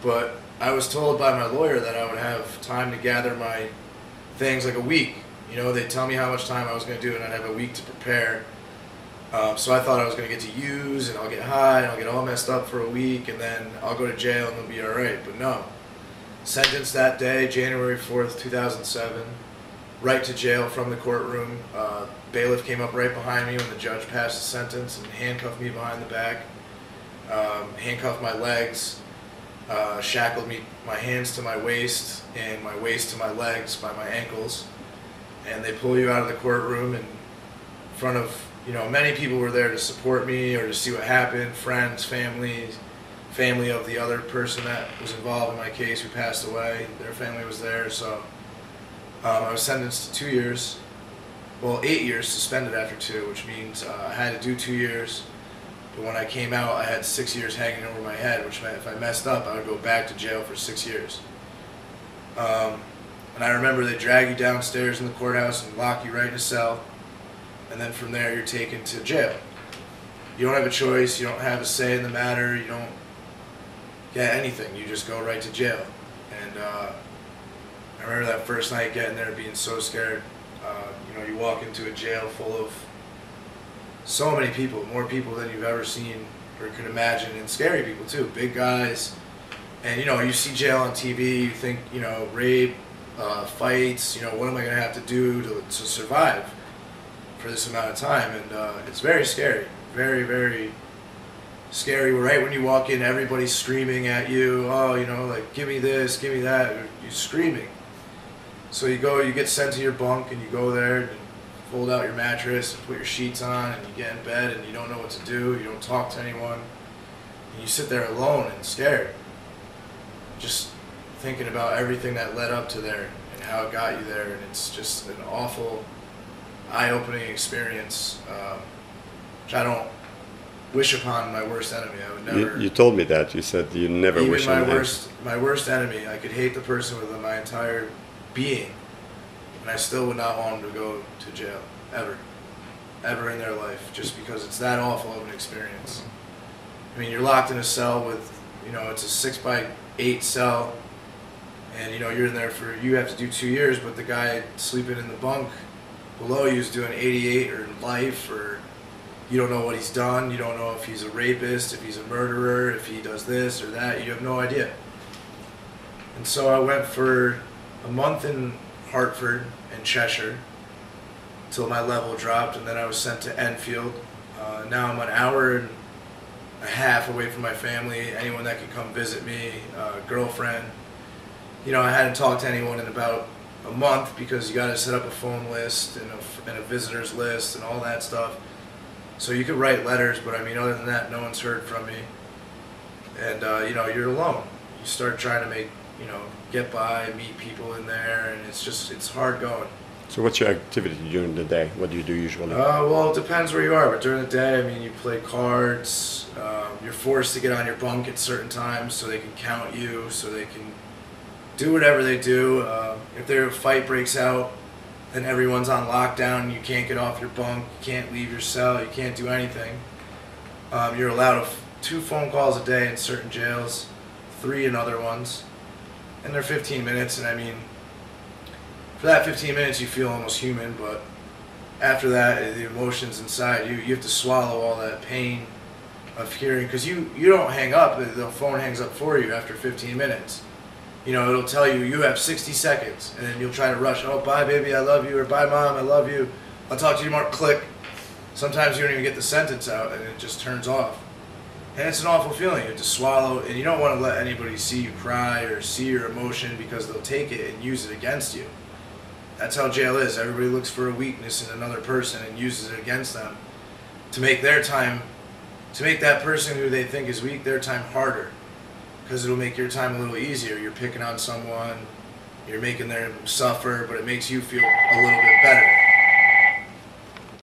but I was told by my lawyer that I would have time to gather my things, like a week. You know, they'd tell me how much time I was going to do, and I'd have a week to prepare. So I thought I was going to get to use, and I'll get high, and I'll get all messed up for a week, and then I'll go to jail, and it'll be all right. But no. Sentenced that day, January 4th, 2007, right to jail from the courtroom. Bailiff came up right behind me when the judge passed the sentence and handcuffed me behind the back, handcuffed my legs, shackled my hands to my waist and my waist to my legs by my ankles, and they pull you out of the courtroom in front of, you know, many people were there to support me or to see what happened, friends, family of the other person that was involved in my case who passed away. Their family was there. So I was sentenced to 2 years, well, 8 years, suspended after 2, which means I had to do 2 years. But when I came out, I had 6 years hanging over my head, which meant if I messed up, I would go back to jail for 6 years. And I remember they drag you downstairs in the courthouse and lock you right in a cell. And then from there, you're taken to jail. You don't have a choice. You don't have a say in the matter. You don't get anything. You just go right to jail. And I remember that first night getting there, being so scared. You know, you walk into a jail full of so many people, more people than you've ever seen or could imagine, and scary people too, big guys. And you know, you see jail on TV, you think, you know, rape, fights, you know, what am I going to have to do to survive for this amount of time? And it's very scary, very, very scary. Right when you walk in, everybody's screaming at you, oh, you know, like, give me this, give me that, you're screaming. So you go, you get sent to your bunk, and you go there and fold out your mattress and put your sheets on, and you get in bed and you don't know what to do, you don't talk to anyone, and you sit there alone and scared, just thinking about everything that led up to there and how it got you there. And it's just an awful, eye-opening experience, which I don't wish upon my worst enemy. I would never. You told me that. You said you never wish on him. My worst enemy, I could hate the person with my entire being, and I still would not want them to go to jail, ever in their life, just because it's that awful of an experience. I mean, you're locked in a cell with, you know, it's a 6x8 cell, and you know, you're in there for, you have to do 2 years, but the guy sleeping in the bunk below you is doing 88 or life, or you don't know what he's done, you don't know if he's a rapist, if he's a murderer, if he does this or that, you have no idea. And so I went for a month in Hartford and Cheshire until my level dropped, and then I was sent to Enfield. Now I'm an hour and a half away from my family, anyone that could come visit me, girlfriend. You know, I hadn't talked to anyone in about a month because you got to set up a phone list and a visitors list and all that stuff. So you could write letters, but I mean, other than that, no one's heard from me. And you know, you're alone. You start trying to make, you know, get by, meet people in there, and it's hard going. So what's your activity during the day? What do you do usually? Well, it depends where you are, but during the day, I mean, you play cards. You're forced to get on your bunk at certain times so they can count you, so they can do whatever they do. If their fight breaks out, then everyone's on lockdown. You can't get off your bunk. You can't leave your cell. You can't do anything. You're allowed 2 phone calls a day in certain jails, 3 in other ones, and they're 15 minutes. And I mean, for that 15 minutes, you feel almost human, but after that, the emotions inside you have to swallow all that pain of hearing, because you don't hang up. The phone hangs up for you after 15 minutes. You know, it'll tell you have 60 seconds, and then you'll try to rush. Oh, bye, baby, I love you, or bye, mom, I love you. I'll talk to you tomorrow. Click. Sometimes you don't even get the sentence out, and it just turns off. And it's an awful feeling. You have to swallow, and you don't want to let anybody see you cry or see your emotion, because they'll take it and use it against you. That's how jail is. Everybody looks for a weakness in another person and uses it against them to make their time, to make that person who they think is weak, their time harder. Because it'll make your time a little easier. You're picking on someone, you're making them suffer, but it makes you feel a little bit better.